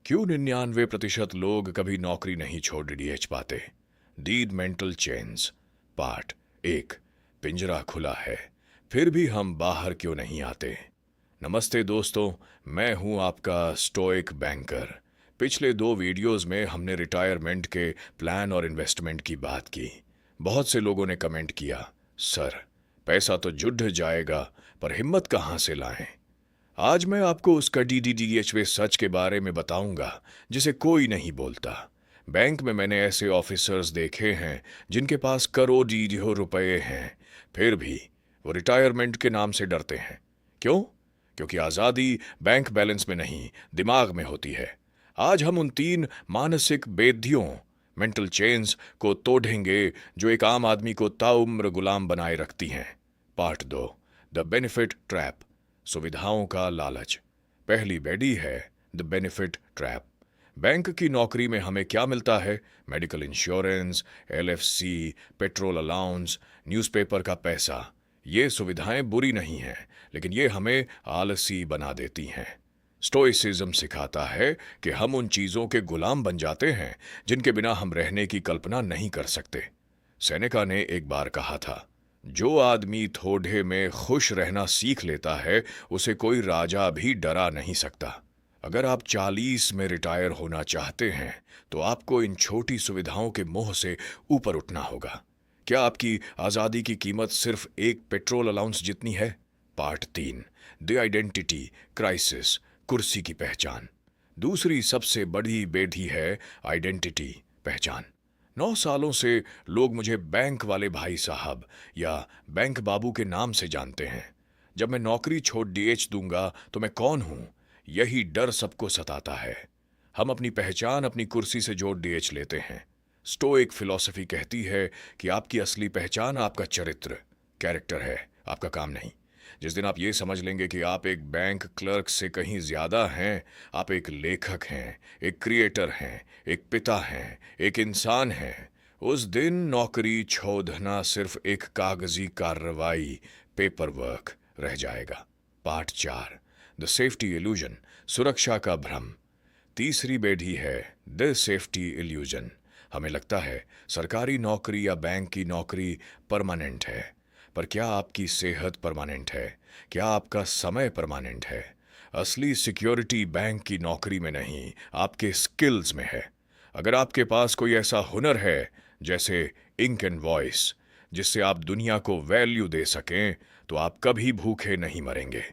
क्यों 99% लोग कभी नौकरी नहीं छोड़ डीएच पाते? डीड मेंटल चेन्स पार्ट एक। पिंजरा खुला है, फिर भी हम बाहर क्यों नहीं आते? नमस्ते दोस्तों, मैं हूं आपका स्टोइक बैंकर। पिछले दो वीडियोस में हमने रिटायरमेंट के प्लान और इन्वेस्टमेंट की बात की। बहुत से लोगों ने कमेंट किया, सर पैसा तो जुड़ जाएगा, पर हिम्मत कहाँ से लाएं? आज मैं आपको उस कड़ीडीडीएचवे सच के बारे में बताऊंगा जिसे कोई नहीं बोलता। बैंक में मैंने ऐसे ऑफिसर्स देखे हैं जिनके पास करोड़ों रुपए हैं, फिर भी वो रिटायरमेंट के नाम से डरते हैं। क्यों? क्योंकि आज़ादी बैंक बैलेंस में नहीं, दिमाग में होती है। आज हम उन तीन मानसिक बेधियों, मेंटल चेन्स को तोड़ेंगे जो एक आम आदमी को ताउम्र गुलाम बनाए रखती हैं। पार्ट दो, द बेनिफिट ट्रैप, सुविधाओं का लालच। पहली बेडी है द बेनिफिट ट्रैप। बैंक की नौकरी में हमें क्या मिलता है? Medical insurance, LFC, petrol allowance, newspaper का पैसा। ये सुविधाएं बुरी नहीं हैं, लेकिन ये हमें आलसी बना देती हैं। स्टोइसिज्म सिखाता है कि हम उन चीजों के गुलाम बन जाते हैं जिनके बिना हम रहने की कल्पना नहीं कर सकते। सेनेका ने एक बार कहा था, जो आदमी थोड़े में खुश रहना सीख लेता है उसे कोई राजा भी डरा नहीं सकता। अगर आप 40 में रिटायर होना चाहते हैं तो आपको इन छोटी सुविधाओं के मोह से ऊपर उठना होगा। क्या आपकी आज़ादी की कीमत सिर्फ एक पेट्रोल अलाउंस जितनी है? पार्ट तीन, द आइडेंटिटी क्राइसिस, कुर्सी की पहचान। दूसरी सबसे बड़ी बेड़ी है आइडेंटिटी, पहचान। 9 सालों से लोग मुझे बैंक वाले भाई साहब या बैंक बाबू के नाम से जानते हैं। जब मैं नौकरी छोड़ डीएच दूंगा तो मैं कौन हूं? यही डर सबको सताता है। हम अपनी पहचान अपनी कुर्सी से जोड़ डीएच लेते हैं। स्टोइक फिलॉसफी कहती है कि आपकी असली पहचान आपका चरित्र, कैरेक्टर है, आपका काम नहीं। जिस दिन आप ये समझ लेंगे कि आप एक बैंक क्लर्क से कहीं ज्यादा हैं, आप एक लेखक हैं, एक क्रिएटर हैं, एक पिता हैं, एक इंसान हैं, उस दिन नौकरी छोड़ना सिर्फ एक कागजी कार्रवाई, पेपर वर्क रह जाएगा। पार्ट चार, द सेफ्टी इल्यूजन, सुरक्षा का भ्रम। तीसरी बेड़ी है द सेफ्टी इल्यूजन। हमें लगता है सरकारी नौकरी या बैंक की नौकरी परमानेंट है, पर क्या आपकी सेहत परमानेंट है? क्या आपका समय परमानेंट है? असली सिक्योरिटी बैंक की नौकरी में नहीं, आपके स्किल्स में है। अगर आपके पास कोई ऐसा हुनर है, जैसे इंक एंड वॉइस, जिससे आप दुनिया को वैल्यू दे सकें, तो आप कभी भूखे नहीं मरेंगे।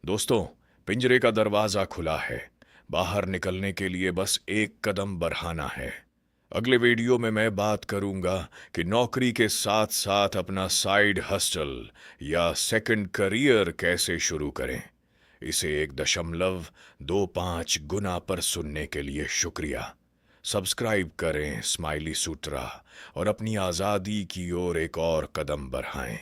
दोस्तों, पिंजरे का दरवाजा खुला है, बाहर निकलने के लिए बस एक कदम बढ़ाना है। अगले वीडियो में मैं बात करूंगा कि नौकरी के साथ साथ अपना साइड हसल या सेकंड करियर कैसे शुरू करें। इसे 1.25 गुना पर सुनने के लिए शुक्रिया। सब्सक्राइब करें स्माइली सूत्रा और अपनी आज़ादी की ओर एक और कदम बढ़ाएं।